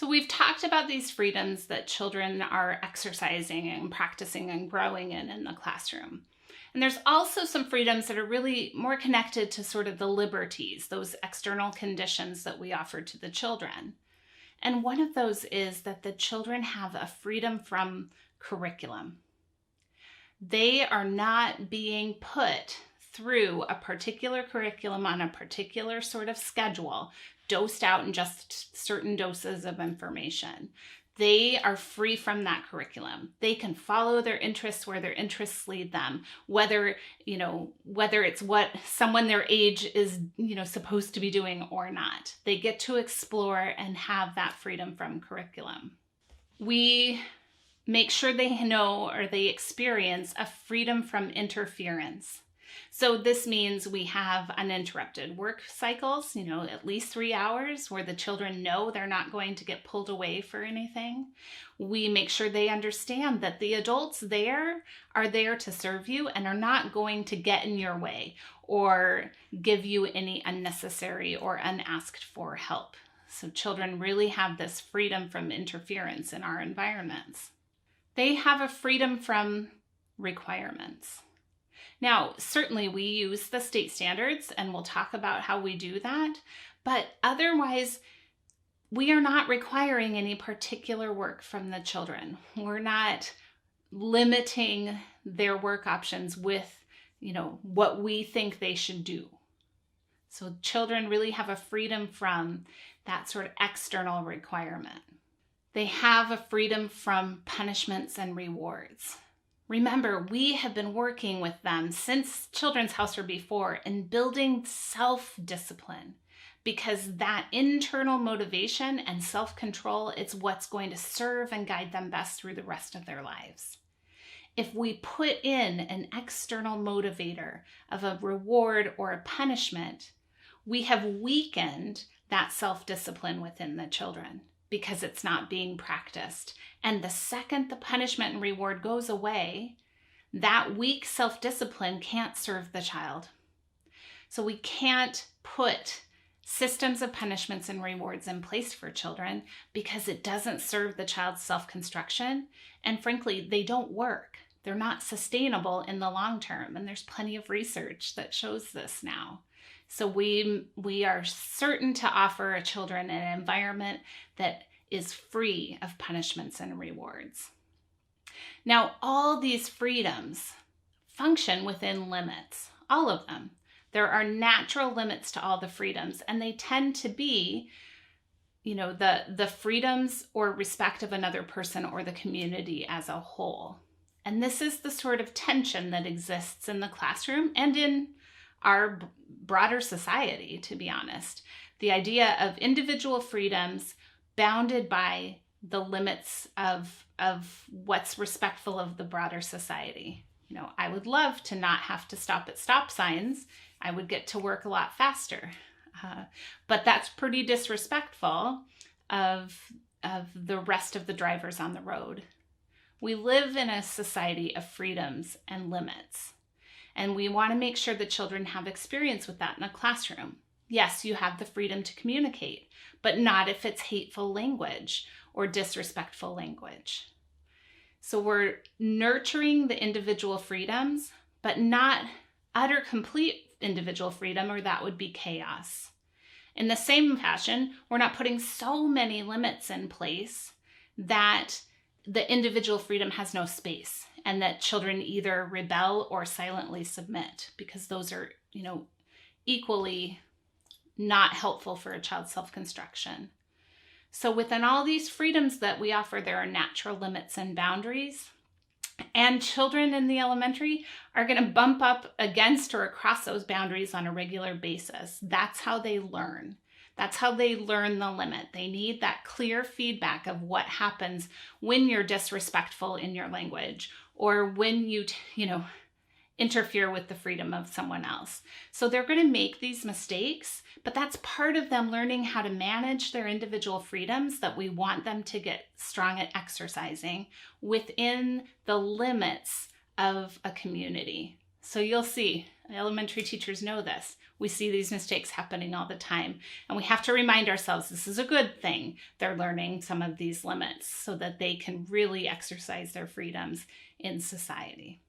So we've talked about these freedoms that children are exercising and practicing and growing in the classroom. And there's also some freedoms that are really more connected to sort of the liberties, those external conditions that we offer to the children. And one of those is that the children have a freedom from curriculum. They are not being put through a particular curriculum on a particular sort of schedule, dosed out in just certain doses of information. They are free from that curriculum. They can follow their interests where their interests lead them, whether it's what someone their age is, supposed to be doing or not. They get to explore and have that freedom from curriculum. We make sure they know or they experience a freedom from interference. So this means we have uninterrupted work cycles, at least 3 hours where the children know they're not going to get pulled away for anything. We make sure they understand that the adults there are there to serve you and are not going to get in your way or give you any unnecessary or unasked for help. So children really have this freedom from interference in our environments. They have a freedom from requirements. Now, certainly we use the state standards and we'll talk about how we do that, but otherwise we are not requiring any particular work from the children. We're not limiting their work options with, what we think they should do. So children really have a freedom from that sort of external requirement. They have a freedom from punishments and rewards. Remember, we have been working with them since Children's House or before in building self-discipline, because that internal motivation and self-control is what's going to serve and guide them best through the rest of their lives. If we put in an external motivator of a reward or a punishment, we have weakened that self-discipline within the children, because it's not being practiced. And the second the punishment and reward goes away, that weak self-discipline can't serve the child. So we can't put systems of punishments and rewards in place for children because it doesn't serve the child's self-construction. And frankly, they don't work. They're not sustainable in the long term. And there's plenty of research that shows this now. So we are certain to offer our children an environment that is free of punishments and rewards. Now, all these freedoms function within limits, all of them. There are natural limits to all the freedoms, and they tend to be, the freedoms or respect of another person or the community as a whole. And this is the sort of tension that exists in the classroom and in our broader society, to be honest. The idea of individual freedoms bounded by the limits of what's respectful of the broader society. I would love to not have to stop at stop signs. I would get to work a lot faster. But that's pretty disrespectful of the rest of the drivers on the road. We live in a society of freedoms and limits. And we want to make sure the children have experience with that in a classroom. Yes, you have the freedom to communicate, but not if it's hateful language or disrespectful language. So we're nurturing the individual freedoms, but not utter complete individual freedom, or that would be chaos. In the same fashion, we're not putting so many limits in place that the individual freedom has no space, and that children either rebel or silently submit, because those are, equally not helpful for a child's self-construction. So within all these freedoms that we offer, there are natural limits and boundaries. And children in the elementary are going to bump up against or across those boundaries on a regular basis. That's how they learn. That's how they learn the limit. They need that clear feedback of what happens when you're disrespectful in your language, or when you, interfere with the freedom of someone else. So they're going to make these mistakes, but that's part of them learning how to manage their individual freedoms that we want them to get strong at exercising within the limits of a community. So you'll see Elementary teachers know this. We see these mistakes happening all the time, and we have to remind ourselves this is a good thing. They're learning some of these limits so that they can really exercise their freedoms in society.